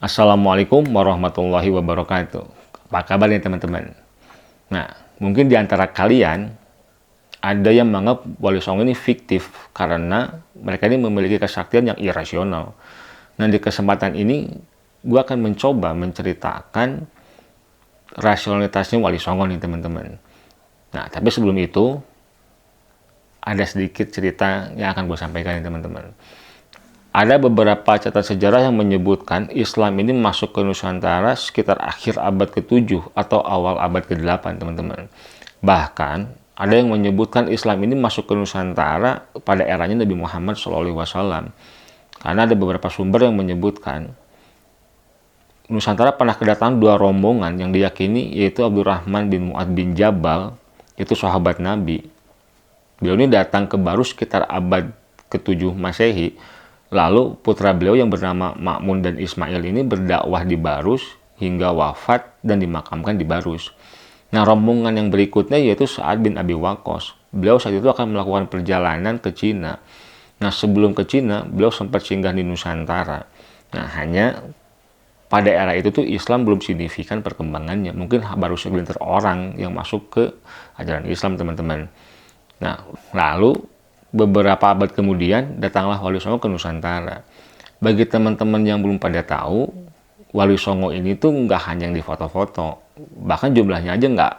Assalamualaikum warahmatullahi wabarakatuh. Apa kabar nih teman-teman? Nah, mungkin di antara kalian ada yang menganggap Wali Songo ini fiktif karena mereka ini memiliki kesaktian yang irasional. Nah, di kesempatan ini gue akan mencoba menceritakan rasionalitasnya Wali Songo nih teman-teman. Nah, tapi sebelum itu ada sedikit cerita yang akan gue sampaikan nih teman-teman. Ada beberapa catatan sejarah yang menyebutkan Islam ini masuk ke Nusantara sekitar akhir abad ke-7 atau awal abad ke-8, teman-teman. Bahkan, ada yang menyebutkan Islam ini masuk ke Nusantara pada eranya Nabi Muhammad SAW. Karena ada beberapa sumber yang menyebutkan Nusantara pernah kedatangan dua rombongan yang diyakini yaitu Abdurrahman bin Mu'ad bin Jabal, itu sahabat Nabi. Beliau ini datang ke Baru sekitar abad ke-7 Masehi. Lalu putra beliau yang bernama Ma'mun dan Ismail ini berdakwah di Barus hingga wafat dan dimakamkan di Barus. Nah, rombongan yang berikutnya yaitu Sa'ad bin Abi Waqqas. Beliau saat itu akan melakukan perjalanan ke Cina. Nah, sebelum ke Cina, beliau sempat singgah di Nusantara. Nah, hanya pada era itu tuh Islam belum signifikan perkembangannya. Mungkin baru segelintir orang yang masuk ke ajaran Islam, teman-teman. Nah, lalu beberapa abad kemudian datanglah Wali Songo ke Nusantara. Bagi teman-teman yang belum pada tahu, Wali Songo ini tuh nggak hanya yang di foto-foto. Bahkan jumlahnya aja nggak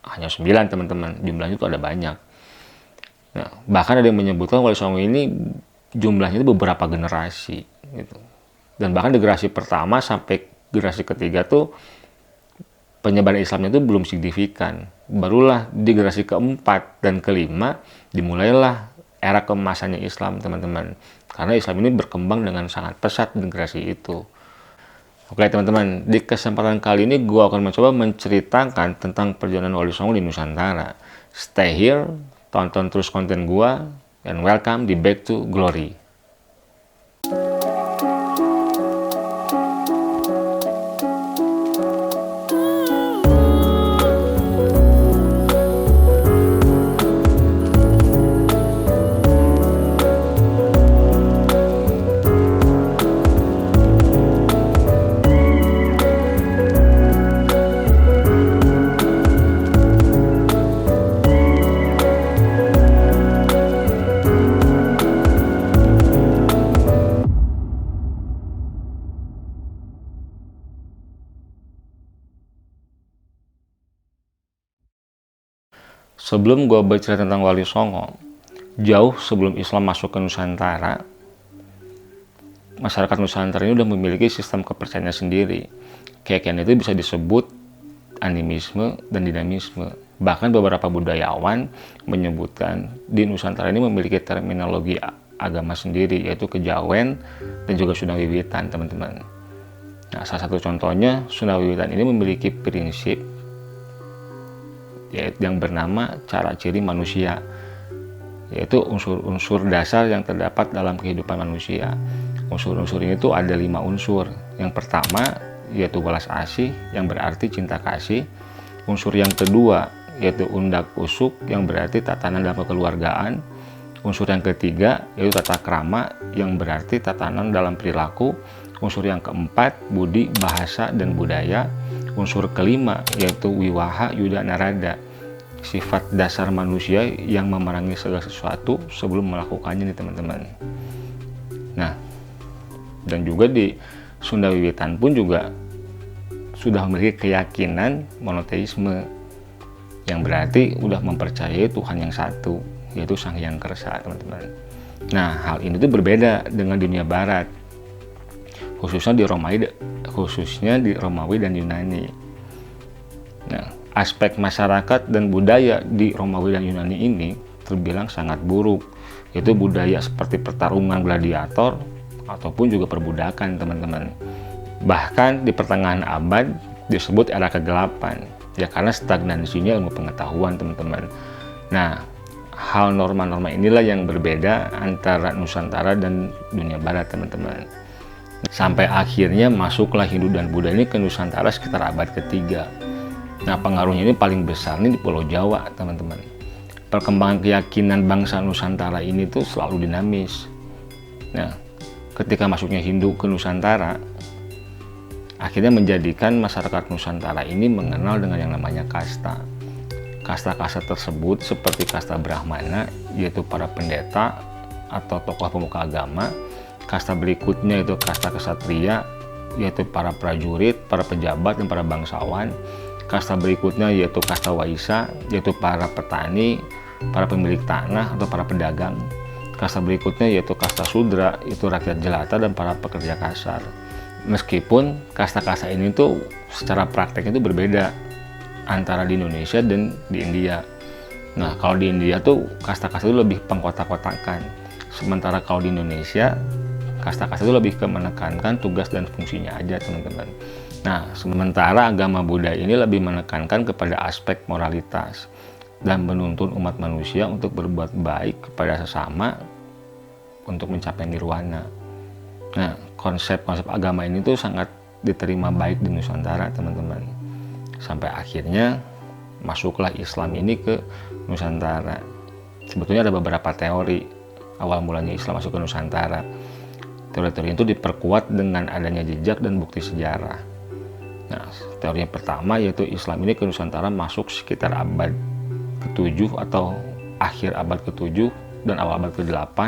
hanya 9 teman-teman. Jumlahnya tuh ada banyak. Nah, bahkan ada yang menyebutkan Wali Songo ini jumlahnya itu beberapa generasi. Gitu. Dan bahkan di generasi pertama sampai generasi ketiga tuh penyebaran Islamnya itu belum signifikan. Barulah di generasi keempat dan kelima dimulailah era keemasannya Islam, teman-teman. Karena Islam ini berkembang dengan sangat pesat di generasi itu. Oke, teman-teman, di kesempatan kali ini gue akan mencoba menceritakan tentang perjalanan Wali Songo di Nusantara. Stay here, tonton terus konten gue, and welcome di Back to Glory. Sebelum gue bercerita tentang Wali Songo, jauh sebelum Islam masuk ke Nusantara, masyarakat Nusantara ini udah memiliki sistem kepercayaannya sendiri. Keyakinan itu bisa disebut animisme dan dinamisme. Bahkan beberapa budayawan menyebutkan di Nusantara ini memiliki terminologi agama sendiri, yaitu kejawen dan juga Sunda Wiwitan, teman-teman. Nah, salah satu contohnya, Sunda Wiwitan ini memiliki prinsip yaitu yang bernama cara ciri manusia, yaitu unsur-unsur dasar yang terdapat dalam kehidupan manusia. Unsur-unsur ini tuh ada 5 unsur. Yang pertama yaitu welas asih, yang berarti cinta kasih. Unsur yang kedua yaitu undak usuk, yang berarti tatanan dalam kekeluargaan. Unsur yang ketiga yaitu tata krama, yang berarti tatanan dalam perilaku. Unsur yang keempat budi, bahasa, dan budaya. Unsur kelima yaitu wiwaha, yuda, narada, sifat dasar manusia yang memerangi segala sesuatu sebelum melakukannya nih teman-teman. Nah, dan juga di Sunda Wiwitan pun juga sudah memiliki keyakinan monoteisme, yang berarti udah mempercayai Tuhan yang satu, yaitu Sang Hyang Kersa, teman-teman. Nah, hal ini tuh berbeda dengan dunia Barat, khususnya di Romawi dan Yunani. Nah, aspek masyarakat dan budaya di Romawi dan Yunani ini terbilang sangat buruk, yaitu budaya seperti pertarungan gladiator ataupun juga perbudakan, teman-teman. Bahkan di pertengahan abad disebut era kegelapan, ya karena stagnansinya ilmu pengetahuan, teman-teman. Nah, hal norma-norma inilah yang berbeda antara Nusantara dan dunia Barat, teman-teman. Sampai akhirnya masuklah Hindu dan Buddha ini ke Nusantara sekitar abad ketiga. Nah, pengaruhnya ini paling besar nih di Pulau Jawa, teman-teman. Perkembangan keyakinan bangsa Nusantara ini tuh selalu dinamis. Nah, ketika masuknya Hindu ke Nusantara, akhirnya menjadikan masyarakat Nusantara ini mengenal dengan yang namanya kasta. Kasta-kasta tersebut seperti kasta Brahmana, yaitu para pendeta atau tokoh pemuka agama. Kasta berikutnya itu kasta kesatria, yaitu para prajurit, para pejabat, dan para bangsawan. Kasta berikutnya yaitu kasta waisa, yaitu para petani, para pemilik tanah atau para pedagang. Kasta berikutnya yaitu kasta sudra, itu rakyat jelata dan para pekerja kasar. Meskipun kasta-kasta ini tuh secara praktek itu berbeda antara di Indonesia dan di India. Nah, kalau di India tuh kasta-kasta itu lebih pengkotak-kotakan. Sementara kalau di Indonesia, kasta-kasta itu lebih ke menekankan tugas dan fungsinya aja, teman-teman. Nah, sementara agama Buddha ini lebih menekankan kepada aspek moralitas dan menuntun umat manusia untuk berbuat baik kepada sesama untuk mencapai nirwana. Nah, konsep-konsep agama ini tuh sangat diterima baik di Nusantara, teman-teman. Sampai akhirnya masuklah Islam ini ke Nusantara. Sebetulnya ada beberapa teori awal mulanya Islam masuk ke Nusantara. Teori-teori itu diperkuat dengan adanya jejak dan bukti sejarah. Nah, teori yang pertama yaitu Islam ini ke Nusantara masuk sekitar abad ke-7 atau akhir abad ke-7 dan awal abad ke-8.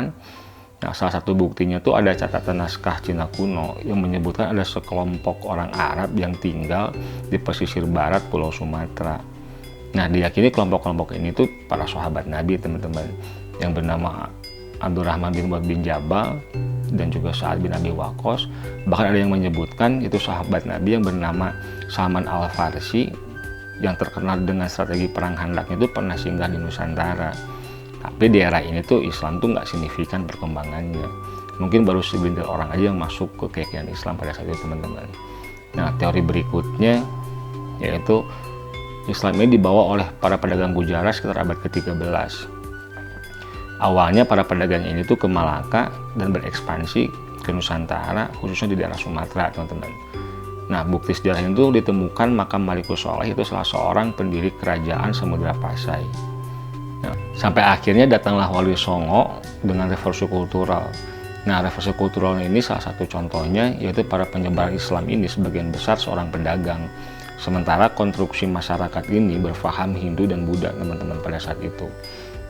Nah, salah satu buktinya tuh ada catatan naskah Cina kuno yang menyebutkan ada sekelompok orang Arab yang tinggal di pesisir barat Pulau Sumatera. Nah, diyakini kelompok-kelompok ini tuh para sahabat Nabi, teman-teman, yang bernama Abdurrahman bin Wahb bin Jabal dan juga Sa'ad bin Abi Waqqas. Bahkan ada yang menyebutkan itu sahabat Nabi yang bernama Salman Al-Farsi yang terkenal dengan strategi perang Handaknya itu pernah singgah di Nusantara. Tapi di era ini tuh Islam tuh nggak signifikan perkembangannya. Mungkin baru segelintir orang aja yang masuk ke keyakinan Islam pada saat itu, teman-teman. Nah, teori berikutnya yaitu Islam ini dibawa oleh para pedagang Gujarat sekitar abad ke-13. Awalnya para pedagang ini tuh ke Malaka dan berekspansi ke Nusantara, khususnya di daerah Sumatera, teman-teman. Nah, bukti sejarah itu ditemukan makam Malikus Soleh, itu salah seorang pendiri kerajaan Samudra Pasai. Nah, sampai akhirnya datanglah Wali Songo dengan revolusi kultural. Nah, revolusi kultural ini salah satu contohnya yaitu para penyebar Islam ini sebagian besar seorang pedagang. Sementara konstruksi masyarakat ini berfaham Hindu dan Buddha, teman-teman, pada saat itu.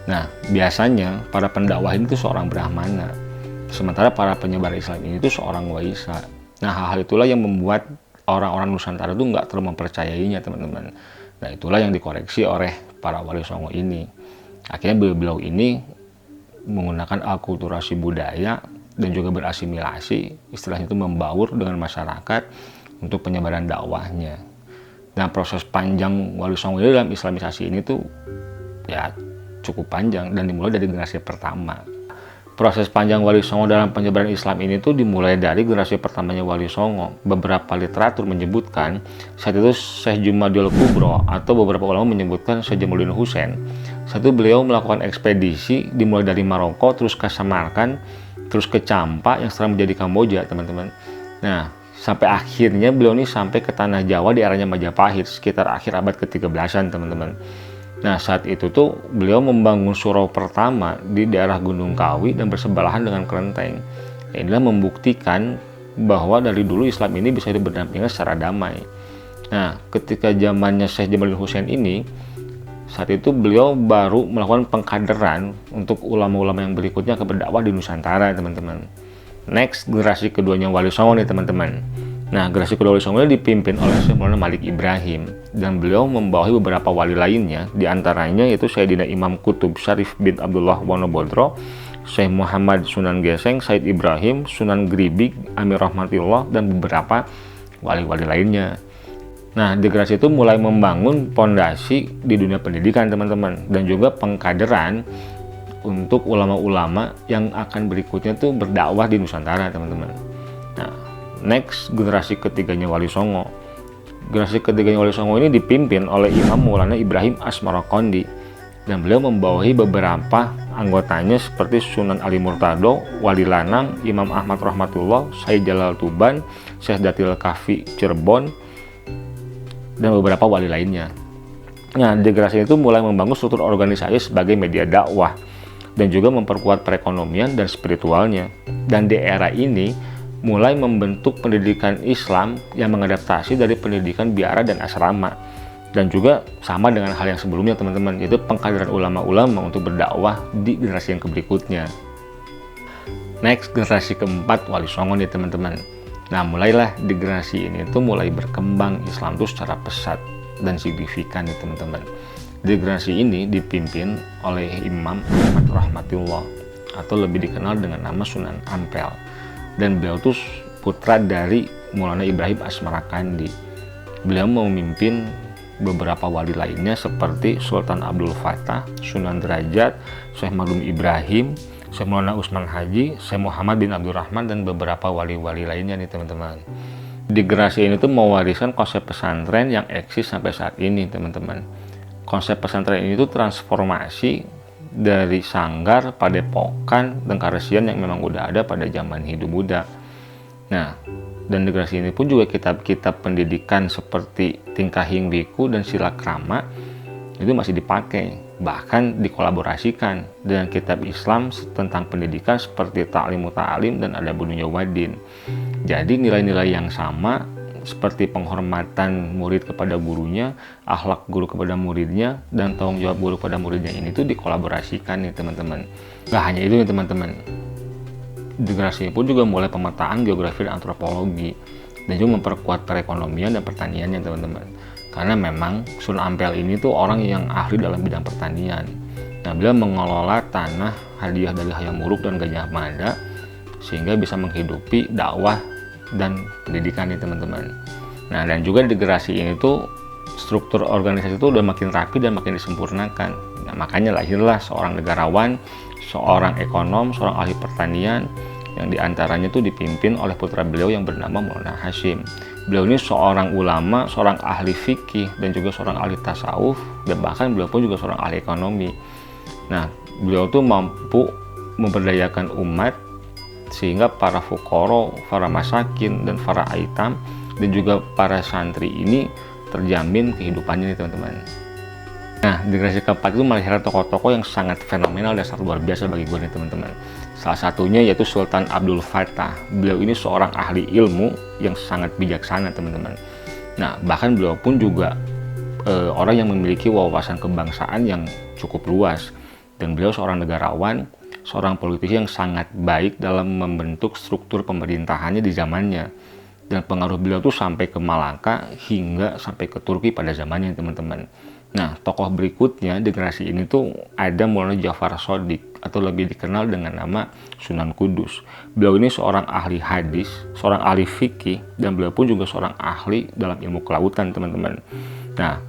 Nah, biasanya para pendakwah ini tuh seorang Brahmana. Sementara para penyebar Islam ini tuh seorang Waisa. Nah, hal-hal itulah yang membuat orang-orang Nusantara itu nggak terlalu mempercayainya, teman-teman. Nah, itulah yang dikoreksi oleh para Wali Songo ini. Akhirnya beliau ini menggunakan akulturasi budaya dan juga berasimilasi, istilahnya itu membaur dengan masyarakat untuk penyebaran dakwahnya. Dan proses panjang Wali Songo dalam islamisasi ini tuh ya cukup panjang dan dimulai dari generasi pertama. Proses panjang Wali Songo dalam penyebaran Islam ini tuh dimulai dari generasi pertamanya Wali Songo. Beberapa literatur menyebutkan saat itu Syekh Jumadil Kubro atau beberapa ulama menyebutkan Syekh Jamaluddin Husain. Saat itu beliau melakukan ekspedisi dimulai dari Maroko, terus ke Samarkand, terus ke Campa yang sekarang menjadi Kamboja, teman-teman. Nah, sampai akhirnya beliau ini sampai ke tanah Jawa di eranya Majapahit sekitar akhir abad ke-13-an, teman-teman. Nah, saat itu tuh beliau membangun surau pertama di daerah Gunung Kawi dan bersebelahan dengan kelenteng. Inilah membuktikan bahwa dari dulu Islam ini bisa berdampingan secara damai. Nah, ketika zamannya Syekh Jamaluddin Husain ini, saat itu beliau baru melakukan pengkaderan untuk ulama-ulama yang berikutnya ke berdakwah di Nusantara, teman-teman. Next, generasi keduanya Wali Songo nih, teman-teman. Nah, generasi kedua Wali Songo ini dipimpin oleh Syekh Maulana Malik Ibrahim dan beliau membawahi beberapa wali lainnya, di antaranya yaitu Sayyidina Imam Kutub Syarif bin Abdullah Wonobodro, Syekh Muhammad Sunan Geseng, Said Ibrahim, Sunan Gribig, Amir Rahmatullah, dan beberapa wali-wali lainnya. Nah, di generasi itu mulai membangun pondasi di dunia pendidikan, teman-teman, dan juga pengkaderan untuk ulama-ulama yang akan berikutnya tuh berdakwah di Nusantara, teman-teman. Nah, next, generasi ketiganya Wali Songo. Generasi ketiganya Wali Songo ini dipimpin oleh Imam Maulana Ibrahim Asmarokondi dan beliau membawahi beberapa anggotanya seperti Sunan Ali Murtado, Wali Lanang, Imam Ahmad Rahmatullah, Syekh Jalal Tuban, Syekh Datil Kafi Cirebon, dan beberapa wali lainnya. Nah, di generasi itu mulai membangun struktur organisasi sebagai media dakwah dan juga memperkuat perekonomian dan spiritualnya. Dan di era ini mulai membentuk pendidikan Islam yang mengadaptasi dari pendidikan biara dan asrama. Dan juga sama dengan hal yang sebelumnya teman-teman, yaitu pengkaderan ulama-ulama untuk berdakwah di generasi yang berikutnya. Next, generasi keempat Wali Songo nih teman-teman. Nah, mulailah di generasi ini tuh mulai berkembang Islam tuh secara pesat dan signifikan nih teman-teman. Di generasi ini dipimpin oleh Imam Ahmad Rahmatullah atau lebih dikenal dengan nama Sunan Ampel. Dan beliau tuh putra dari Maulana Ibrahim Asmarakandi. Beliau memimpin beberapa wali lainnya seperti Sultan Abdul Fattah, Sunan Derajat, Syekh Magdum Ibrahim, Syekh Maulana Usman Haji, Syekh Muhammad bin Abdurrahman, dan beberapa wali-wali lainnya nih teman-teman. Di generasi ini tuh mewariskan konsep pesantren yang eksis sampai saat ini teman-teman. Konsep pesantren ini tuh transformasi dari sanggar, padepokan, dan karesian yang memang udah ada pada zaman Hindu Buddha. Nah, dan di generasi ini pun juga kitab-kitab pendidikan seperti Tingkahing Wiku dan Sila Krama itu masih dipakai, bahkan dikolaborasikan dengan kitab Islam tentang pendidikan seperti Ta'limu Ta'lim dan Adabun Yawadin. Jadi nilai-nilai yang sama seperti penghormatan murid kepada gurunya, akhlak guru kepada muridnya, dan tanggung jawab guru kepada muridnya ini tuh dikolaborasikan nih teman-teman. Gak hanya itu nih teman-teman, generasi pun juga mulai pemetaan geografi dan antropologi, dan juga memperkuat perekonomian dan pertaniannya teman-teman. Karena memang Sunan Ampel ini tuh orang yang ahli dalam bidang pertanian. Nah, beliau mengelola tanah hadiah dari Hayam Wuruk dan Gajah Mada sehingga bisa menghidupi dakwah dan pendidikan nih teman-teman. Nah, dan juga di generasi ini tuh struktur organisasi itu udah makin rapi dan makin disempurnakan. Nah, makanya lahirlah seorang negarawan, seorang ekonom, seorang ahli pertanian yang diantaranya itu dipimpin oleh putra beliau yang bernama Maulana Hashim. Beliau ini seorang ulama, seorang ahli fikih, dan juga seorang ahli tasawuf, dan bahkan beliau pun juga seorang ahli ekonomi. Nah, beliau tuh mampu memberdayakan umat sehingga para fukoro, para masakin, dan para aitam, dan juga para santri ini terjamin kehidupannya nih teman-teman. Nah, di generasi keempat itu melahirkan tokoh-tokoh yang sangat fenomenal dan sangat luar biasa bagi gue nih teman-teman. Salah satunya yaitu Sultan Abdul Fattah. Beliau ini seorang ahli ilmu yang sangat bijaksana teman-teman. Nah, bahkan beliau pun juga orang yang memiliki wawasan kebangsaan yang cukup luas. Dan beliau seorang negarawan, seorang politisi yang sangat baik dalam membentuk struktur pemerintahannya di zamannya. Dan pengaruh beliau tuh sampai ke Malaka hingga sampai ke Turki pada zamannya teman-teman. Nah, tokoh berikutnya di generasi ini tuh ada Maulana Ja'far Shadiq atau lebih dikenal dengan nama Sunan Kudus. Beliau ini seorang ahli hadis, seorang ahli fikih, dan beliau pun juga seorang ahli dalam ilmu kelautan teman-teman. Nah,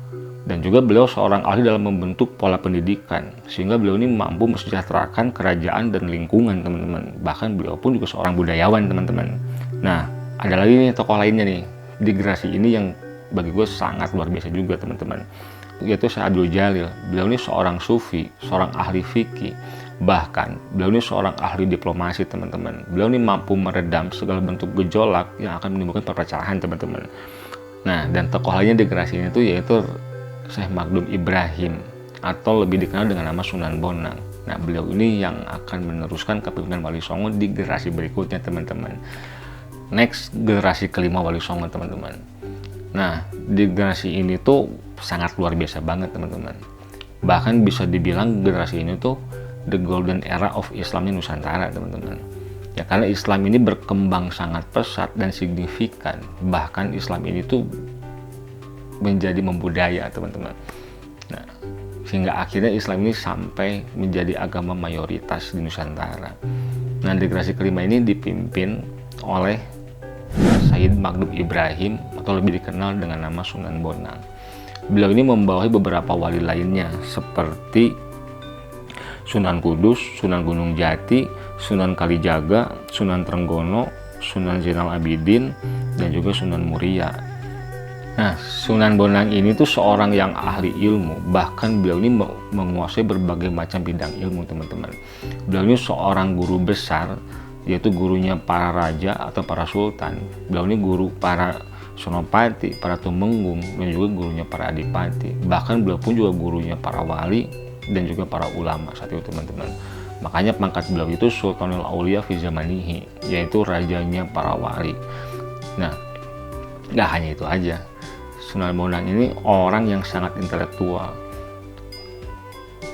dan juga beliau seorang ahli dalam membentuk pola pendidikan, sehingga beliau ini mampu mensejahterakan kerajaan dan lingkungan teman-teman. Bahkan beliau pun juga seorang budayawan teman-teman. Nah, ada lagi nih tokoh lainnya nih di generasi ini yang bagi gue sangat luar biasa juga teman-teman, yaitu Syekh Abdul Jalil. Beliau ini seorang sufi, seorang ahli fikih, bahkan beliau ini seorang ahli diplomasi teman-teman. Beliau ini mampu meredam segala bentuk gejolak yang akan menimbulkan perpecahan teman-teman. Nah, dan tokoh lainnya di generasi ini tuh yaitu Syekh Magdum Ibrahim atau lebih dikenal dengan nama Sunan Bonang. Nah, beliau ini yang akan meneruskan kepemimpinan Wali Songo di generasi berikutnya teman-teman. Next, generasi kelima Wali Songo teman-teman. Nah, di generasi ini tuh sangat luar biasa banget teman-teman. Bahkan bisa dibilang generasi ini tuh the golden era of Islamnya Nusantara teman-teman. Ya, karena Islam ini berkembang sangat pesat dan signifikan. Bahkan Islam ini tuh menjadi membudaya teman-teman. Nah, sehingga akhirnya Islam ini sampai menjadi agama mayoritas di Nusantara. Nah, di generasi kelima ini dipimpin oleh Sayyid Magdum Ibrahim atau lebih dikenal dengan nama Sunan Bonang. Beliau ini membawahi beberapa wali lainnya seperti Sunan Kudus, Sunan Gunung Jati, Sunan Kalijaga, Sunan Trenggono, Sunan Zainal Abidin, dan juga Sunan Muria. Nah, Sunan Bonang ini tuh seorang yang ahli ilmu, bahkan beliau ini menguasai berbagai macam bidang ilmu teman-teman. Beliau ini seorang guru besar, yaitu gurunya para raja atau para sultan. Beliau ini guru para senopati, para tumenggung, dan juga gurunya para adipati. Bahkan beliau pun juga gurunya para wali dan juga para ulama saat itu teman-teman. Makanya pangkat beliau itu Sultanul Aulia fi Zamanihi, yaitu rajanya para wali. Nah, nggak hanya itu aja, Sunan Bonang ini orang yang sangat intelektual.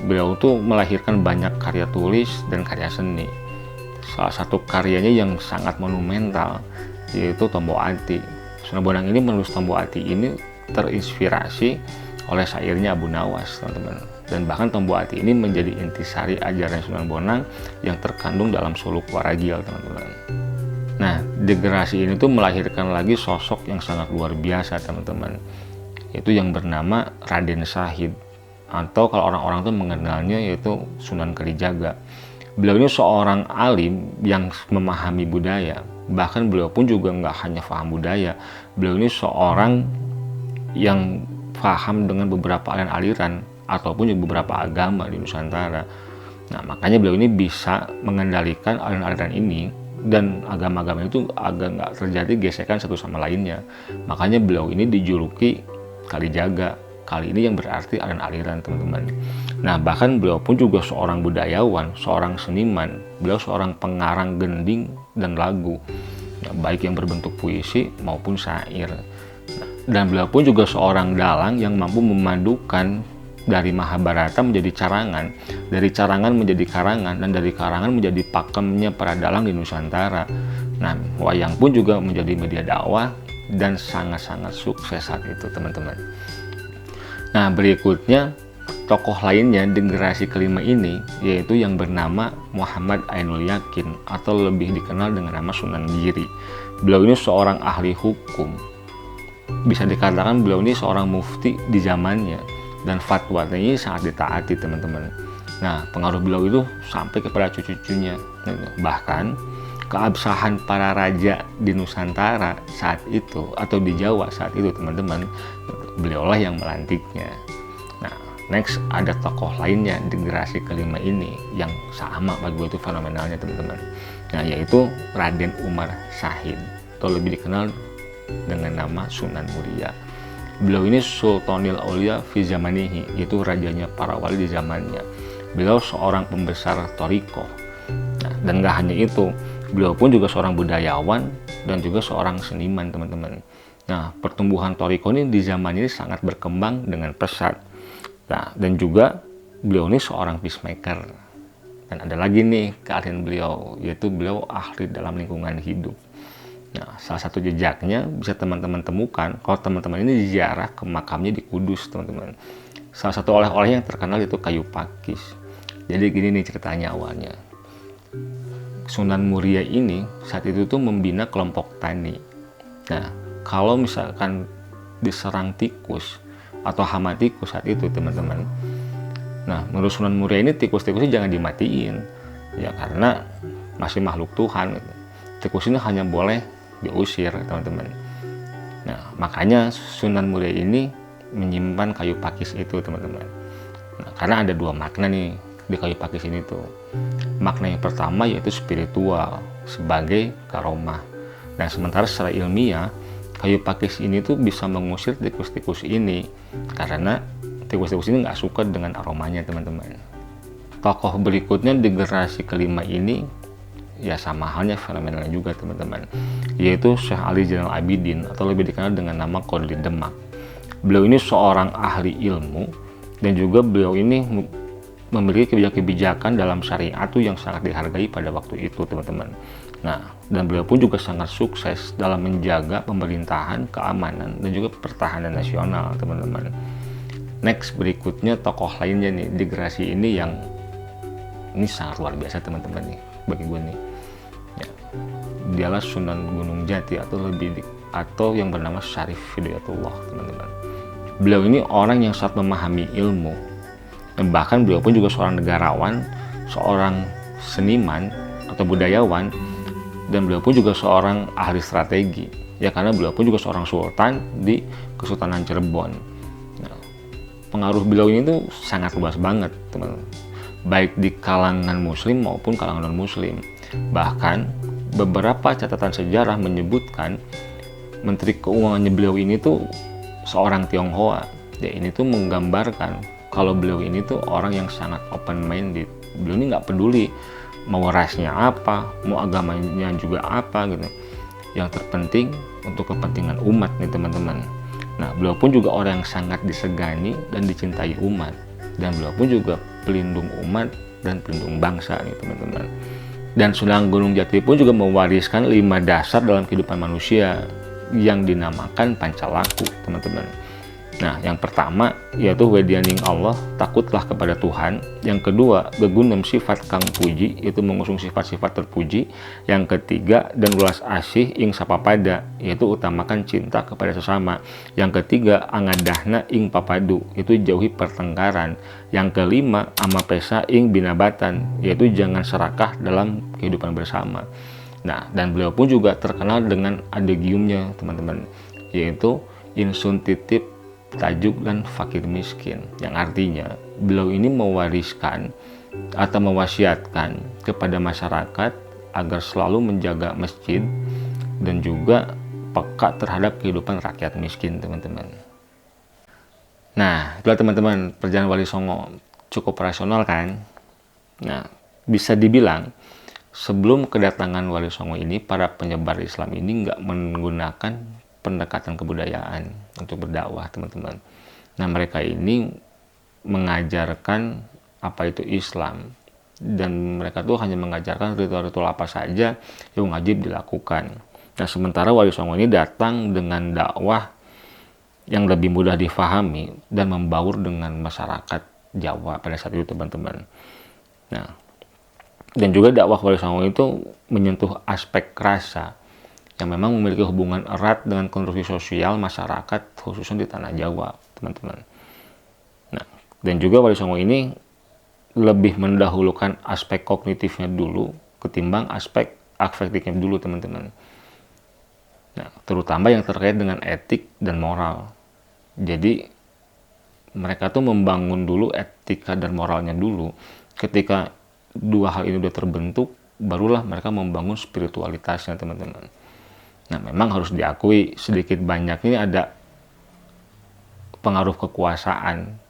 Beliau tuh melahirkan banyak karya tulis dan karya seni. Salah satu karyanya yang sangat monumental yaitu Tombo Ati. Sunan Bonang ini menulis Tombo Ati ini terinspirasi oleh syairnya Abu Nawas, teman-teman. Dan bahkan Tombo Ati ini menjadi intisari ajaran Sunan Bonang yang terkandung dalam Suluk Waragil, teman-teman. Nah, degenerasi ini tuh melahirkan lagi sosok yang sangat luar biasa, teman-teman. Itu yang bernama Raden Syahid, atau kalau orang-orang tuh mengenalnya yaitu Sunan Kalijaga. Beliau ini seorang alim yang memahami budaya. Bahkan beliau pun juga nggak hanya paham budaya. Beliau ini seorang yang paham dengan beberapa aliran ataupun juga beberapa agama di Nusantara. Nah, makanya beliau ini bisa mengendalikan aliran-aliran ini, dan agama-agama itu agak nggak terjadi gesekan satu sama lainnya. Makanya beliau ini dijuluki Kalijaga. Kali ini yang berarti aliran-aliran, teman-teman. Nah, bahkan beliau pun juga seorang budayawan, seorang seniman. Beliau seorang pengarang gending dan lagu, ya, baik yang berbentuk puisi maupun syair. Nah, dan beliau pun juga seorang dalang yang mampu memadukan dari Mahabharata menjadi carangan, dari carangan menjadi karangan, dan dari karangan menjadi pakemnya para dalang di Nusantara. Nah, wayang pun juga menjadi media dakwah dan sangat-sangat sukses saat itu, teman-teman. Nah, berikutnya tokoh lainnya di generasi kelima ini yaitu yang bernama Muhammad Ainul Yakin, atau lebih dikenal dengan nama Sunan Giri. Beliau ini seorang ahli hukum. Bisa dikatakan beliau ini seorang mufti di zamannya, dan fatwanya ini sangat ditaati, teman-teman. Nah, pengaruh beliau itu sampai kepada cucu-cucunya. Bahkan keabsahan para raja di Nusantara saat itu atau di Jawa saat itu, teman-teman, beliaulah yang melantiknya. Nah, next ada tokoh lainnya di generasi kelima ini yang sama bagi gue itu fenomenalnya, teman-teman. Nah, yaitu Raden Umar Syahid, atau lebih dikenal dengan nama Sunan Muria. Beliau ini Sultanul Aulia fi Zamanihi, yaitu rajanya para wali di zamannya. Beliau seorang pembesar Thariqah. Nah, dan gak hanya itu, beliau pun juga seorang budayawan dan juga seorang seniman, teman-teman. Nah, pertumbuhan Thariqah ini di zaman ini sangat berkembang dengan pesat. Nah, dan juga beliau ini seorang peacemaker. Dan ada lagi nih keahlian beliau, yaitu beliau ahli dalam lingkungan hidup. Nah, salah satu jejaknya bisa teman-teman temukan kalau teman-teman ini ziarah ke makamnya di Kudus, teman-teman. Salah satu oleh-oleh yang terkenal itu kayu pakis. Jadi gini nih ceritanya awalnya. Sunan Muria ini saat itu tuh membina kelompok tani. Nah, kalau misalkan diserang tikus atau hama tikus saat itu, teman-teman. Nah, menurut Sunan Muria ini tikus-tikusnya jangan dimatiin. Ya, karena masih makhluk Tuhan. Tikus ini hanya boleh diusir, teman-teman. Nah, makanya Sunan Muria ini menyimpan kayu pakis itu, teman-teman. Nah, karena ada dua makna nih di kayu pakis ini tuh. Makna yang pertama yaitu spiritual sebagai karomah. Dan sementara secara ilmiah, kayu pakis ini tuh bisa mengusir tikus-tikus ini karena tikus-tikus ini nggak suka dengan aromanya, teman-teman. Tokoh berikutnya di generasi kelima ini ya sama halnya fenomenalnya juga, teman-teman, yaitu Syekh Ali Zainal Abidin, atau lebih dikenal dengan nama Qodri Demak. Beliau ini seorang ahli ilmu dan juga beliau ini memiliki kebijakan dalam syariat yang sangat dihargai pada waktu itu, teman-teman. Nah, dan beliau pun juga sangat sukses dalam menjaga pemerintahan, keamanan, dan juga pertahanan nasional, teman-teman. Next, berikutnya tokoh lainnya nih di generasi ini yang ini sangat luar biasa, teman-teman, nih bagi gue nih. Ya, dialah Sunan Gunung Jati, atau yang bernama Syarif Hidayatullah, teman-teman. Beliau ini orang yang sangat memahami ilmu, dan bahkan beliau pun juga seorang negarawan, seorang seniman atau budayawan, dan beliau pun juga seorang ahli strategi. Ya, karena beliau pun juga seorang sultan di Kesultanan Cirebon. Nah, pengaruh beliau ini tuh sangat luas banget, teman-teman, baik di kalangan muslim maupun kalangan non-muslim. Bahkan beberapa catatan sejarah menyebutkan menteri keuangannya beliau ini tuh seorang Tionghoa. Ya, ini tuh menggambarkan kalau beliau ini tuh orang yang sangat open minded, Beliau ini nggak peduli mau rasnya apa, mau agamanya juga apa gitu. Yang terpenting untuk kepentingan umat nih teman-teman. Nah, beliau pun juga orang yang sangat disegani dan dicintai umat. Dan beliau pun juga pelindung umat dan pelindung bangsa nih teman-teman. Dan Sunan Gunung Jati pun juga mewariskan 5 dasar dalam kehidupan manusia yang dinamakan Pancalaku teman-teman. Nah, yang pertama yaitu wedianing Allah, takutlah kepada Tuhan. Yang kedua, gegunem sifat kang puji, itu mengusung sifat-sifat terpuji. Yang ketiga, dan welas asih ing sapapada, yaitu utamakan cinta kepada sesama. Yang ketiga, angadahna ing papadu, itu jauhi pertengkaran. Yang kelima, amapesa ing binabatan, yaitu jangan serakah dalam kehidupan bersama. Nah, dan beliau pun juga terkenal dengan adagiumnya teman-teman, yaitu insun titip tajuk dan fakir miskin, yang artinya beliau ini mewariskan atau mewasiatkan kepada masyarakat agar selalu menjaga masjid dan juga peka terhadap kehidupan rakyat miskin teman-teman. Nah, itulah teman-teman perjalanan Wali Songo, cukup rasional kan. Nah, bisa dibilang sebelum kedatangan Wali Songo ini, para penyebar Islam ini nggak menggunakan pendekatan kebudayaan untuk berdakwah teman-teman. Nah, mereka ini mengajarkan apa itu Islam, dan mereka tuh hanya mengajarkan ritual-ritual apa saja yang wajib dilakukan. Nah, sementara Wali Songo ini datang dengan dakwah yang lebih mudah difahami dan membaur dengan masyarakat Jawa pada saat itu teman-teman. Nah, dan juga dakwah Wali Songo itu menyentuh aspek rasa yang memang memiliki hubungan erat dengan konstruksi sosial masyarakat khususnya di tanah Jawa teman-teman. Nah, dan juga Wali Songo ini lebih mendahulukan aspek kognitifnya dulu ketimbang aspek afektifnya dulu teman-teman. Nah, terutama yang terkait dengan etik dan moral. Jadi mereka tuh membangun dulu etika dan moralnya dulu. Ketika dua hal ini udah terbentuk, barulah mereka membangun spiritualitasnya teman-teman. Nah, memang harus diakui sedikit banyak ini ada pengaruh kekuasaan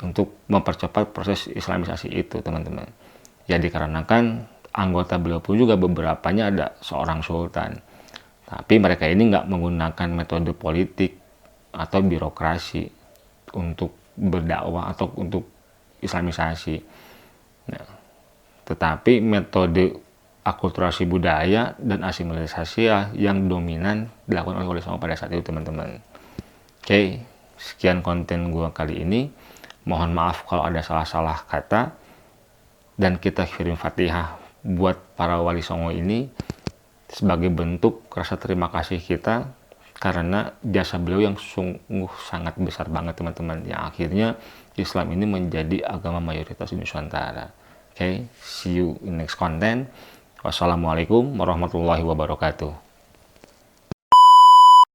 untuk mempercepat proses islamisasi itu teman-teman. Ya dikarenakan anggota beliau pun juga beberapanya ada seorang sultan. Tapi mereka ini nggak menggunakan metode politik atau birokrasi untuk berdakwah atau untuk islamisasi. Nah, tetapi metode akulturasi budaya dan asimilasi yang dominan dilakukan oleh Wali Songo pada saat itu teman-teman. Oke, sekian konten gua kali ini. Mohon maaf kalau ada salah-salah kata, dan kita kirim Fatihah buat para Wali Songo ini sebagai bentuk rasa terima kasih kita karena jasa beliau yang sungguh sangat besar banget teman-teman, yang akhirnya Islam ini menjadi agama mayoritas di Nusantara. Oke, see you in next content. Wassalamualaikum warahmatullahi wabarakatuh.